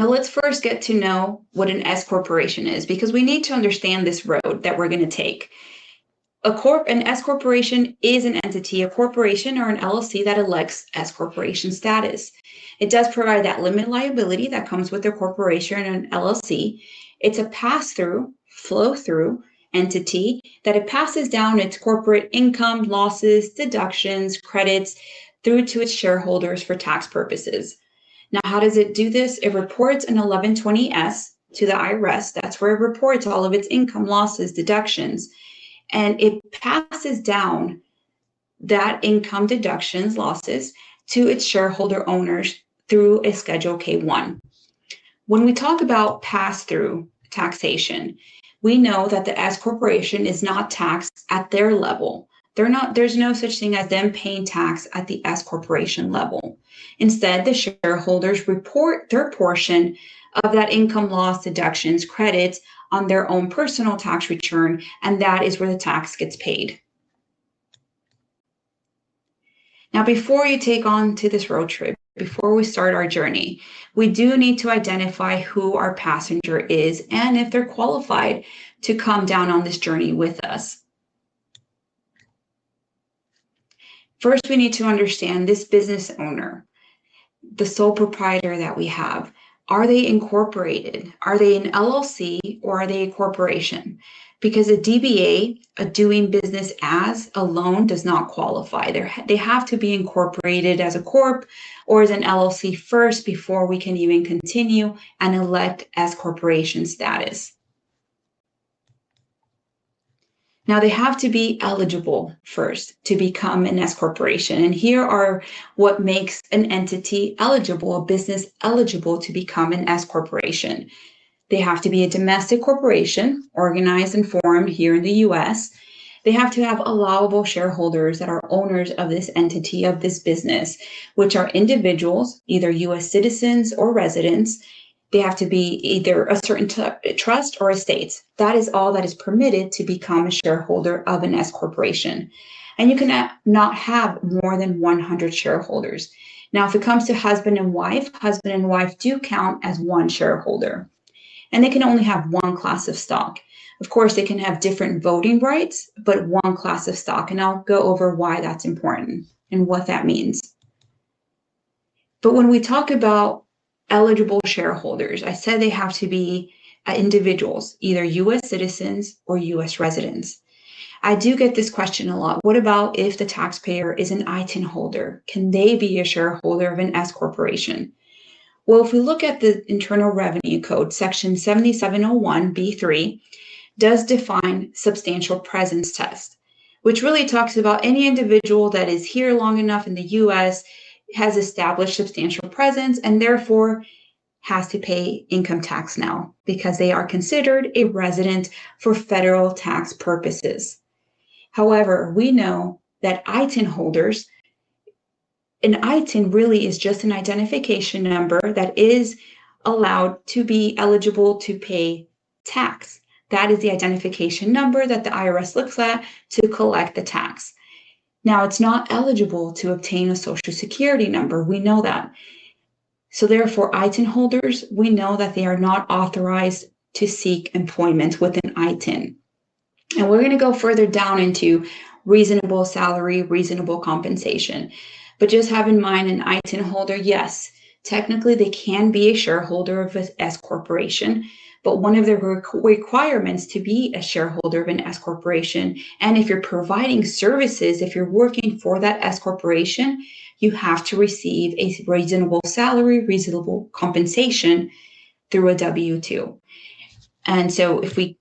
Now let's first get to know what an S corporation is, because we need to understand this road that we're going to take. An S corporation is an entity, a corporation or an LLC that elects S corporation status. It does provide that limited liability that comes with a corporation and an LLC. It's a pass-through, flow-through entity that it passes down its corporate income, losses, deductions, credits through to its shareholders for tax purposes. Now, how does it do this? It reports an 1120S to the IRS. That's where it reports all of its income, losses, deductions. And it passes down that income, deductions, losses to its shareholder owners through a Schedule K-1. When we talk about pass-through taxation, we know that the S corporation is not taxed at their level. There's no such thing as them paying tax at the S corporation level. Instead, the shareholders report their portion of that income, loss, deductions, credits on their own personal tax return, and that is where the tax gets paid. Now, before you take on to this road trip, before we start our journey, we do need to identify who our passenger is and if they're qualified to come down on this journey with us. First, we need to understand this business owner, the sole proprietor that we have. Are they incorporated? Are they an LLC or are they a corporation? Because a DBA, a doing business as, alone does not qualify. They have to be incorporated as a corp or as an LLC first before we can even continue and elect as corporation status. Now, they have to be eligible first to become an S corporation. And here are what makes an entity eligible, a business eligible to become an S corporation. They have to be a domestic corporation, organized and formed here in the US. They have to have allowable shareholders that are owners of this entity, of this business, which are individuals, either US citizens or residents. They have to be either a certain trust or estates. That is all that is permitted to become a shareholder of an S corporation. And you can not have more than 100 shareholders. Now, if it comes to husband and wife do count as one shareholder. And they can only have one class of stock. Of course, they can have different voting rights, but one class of stock. And I'll go over why that's important and what that means. But when we talk about eligible shareholders, I said they have to be individuals, either US citizens or US residents. I do get this question a lot. What about if the taxpayer is an ITIN holder? Can they be a shareholder of an S corporation? Well, if we look at the Internal Revenue Code, section 7701B3 does define substantial presence test, which really talks about any individual that is here long enough in the US, has established substantial presence, and therefore has to pay income tax now because they are considered a resident for federal tax purposes. However, we know that ITIN holders, an ITIN really is just an identification number that is allowed to be eligible to pay tax. That is the identification number that the IRS looks at to collect the tax. Now, it's not eligible to obtain a Social Security number. We know that. So therefore, ITIN holders, we know that they are not authorized to seek employment with an ITIN. And we're going to go further down into reasonable salary, reasonable compensation. But just have in mind an ITIN holder, yes, technically they can be a shareholder of an S corporation, but one of the requirements to be a shareholder of an S corporation, and if you're providing services, if you're working for that S corporation, you have to receive a reasonable salary, reasonable compensation through a W-2. And so if we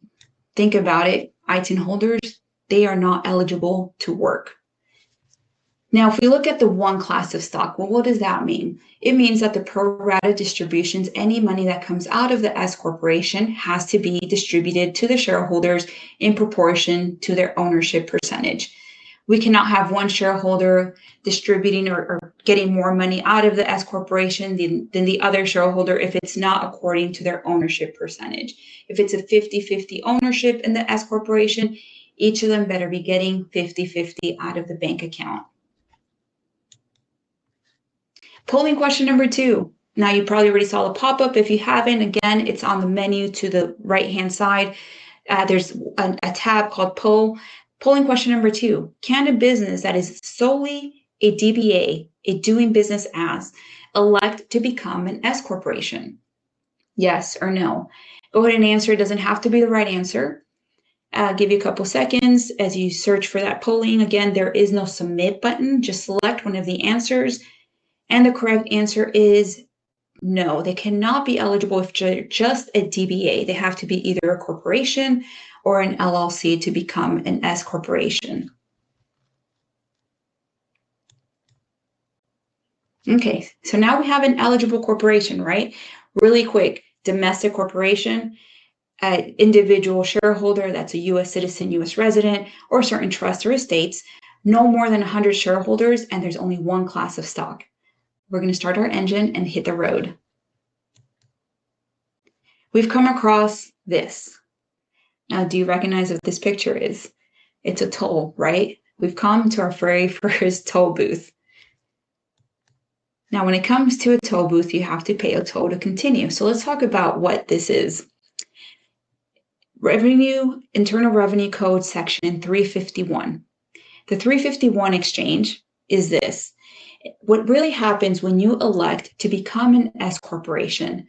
think about it, ITIN holders, they are not eligible to work. Now, if we look at the one class of stock, well, what does that mean? It means that the pro rata distributions, any money that comes out of the S corporation has to be distributed to the shareholders in proportion to their ownership percentage. We cannot have one shareholder distributing or getting more money out of the S corporation than the other shareholder if it's not according to their ownership percentage. If it's a 50-50 ownership in the S corporation, each of them better be getting 50-50 out of the bank account. Polling question number 2. Now, you probably already saw the pop-up. If you haven't, again, it's on the menu to the right-hand side. There's a tab called Poll. Polling question number 2, can a business that is solely a DBA, a doing business as, elect to become an S corporation? Yes or no? Go ahead and answer. It doesn't have to be the right answer. Give you a couple seconds as you search for that polling. Again, there is no submit button. Just select one of the answers. And the correct answer is no. They cannot be eligible if they're just a DBA. They have to be either a corporation or an LLC to become an S corporation. Okay, so now we have an eligible corporation, right? Really quick, domestic corporation, individual shareholder, that's a U.S. citizen, U.S. resident, or certain trusts or estates, no more than 100 shareholders, and there's only one class of stock. We're going to start our engine and hit the road. We've come across this. Now, do you recognize what this picture is? It's a toll, right? We've come to our very first toll booth. Now, when it comes to a toll booth, you have to pay a toll to continue. So let's talk about what this is. Internal Revenue Code Section 351. The 351 exchange is this. What really happens when you elect to become an S corporation,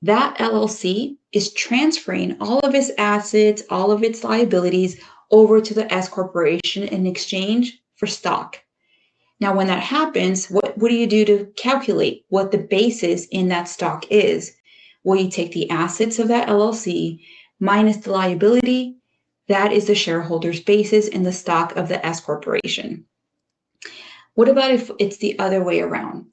that LLC is transferring all of its assets, all of its liabilities over to the S corporation in exchange for stock. Now, when that happens, what do you do to calculate what the basis in that stock is? Well, you take the assets of that LLC minus the liability. That is the shareholder's basis in the stock of the S corporation. What about if it's the other way around,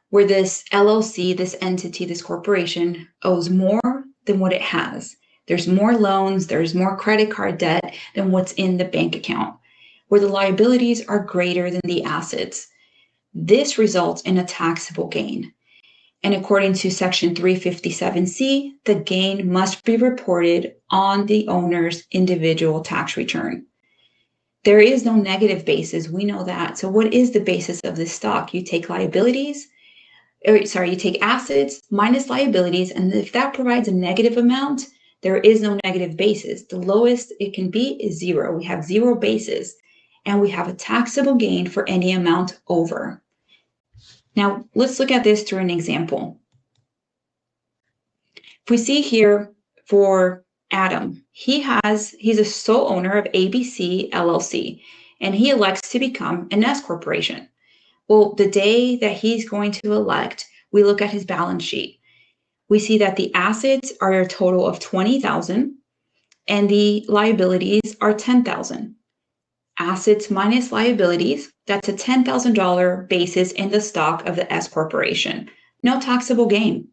where this LLC, this entity, this corporation owes more than what it has? There's more loans, there's more credit card debt than what's in the bank account, where the liabilities are greater than the assets. This results in a taxable gain. And according to Section 357C, the gain must be reported on the owner's individual tax return. There is no negative basis, we know that. So what is the basis of this stock? You take you take assets minus liabilities, and if that provides a negative amount, there is no negative basis. The lowest it can be is 0. We have 0 basis, and we have a taxable gain for any amount over. Now, let's look at this through an example. If we see here for Adam, he's a sole owner of ABC LLC, and he elects to become an S corporation. Well, the day that he's going to elect, we look at his balance sheet. We see that the assets are a total of $20,000 and the liabilities are $10,000. Assets minus liabilities, that's a $10,000 basis in the stock of the S corporation. No taxable gain.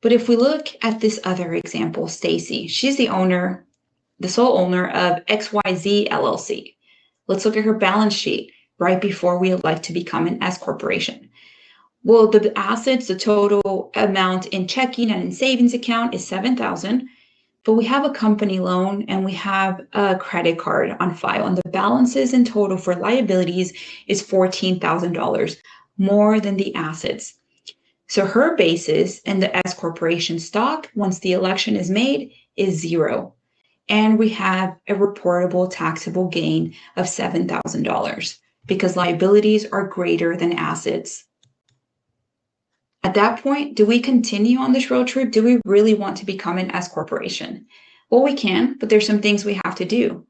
But if we look at this other example, Stacy, she's the sole owner of XYZ LLC. Let's look at her balance sheet right before we elect to become an S corporation. Well, the assets, the total amount in checking and in savings account is $7,000, but we have a company loan and we have a credit card on file, and the balances in total for liabilities is $14,000, more than the assets. So her basis in the S corporation stock, once the election is made, is 0. And we have a reportable taxable gain of $7,000 because liabilities are greater than assets. At that point, do we continue on this road trip? Do we really want to become an S corporation? Well, we can, but there's some things we have to do.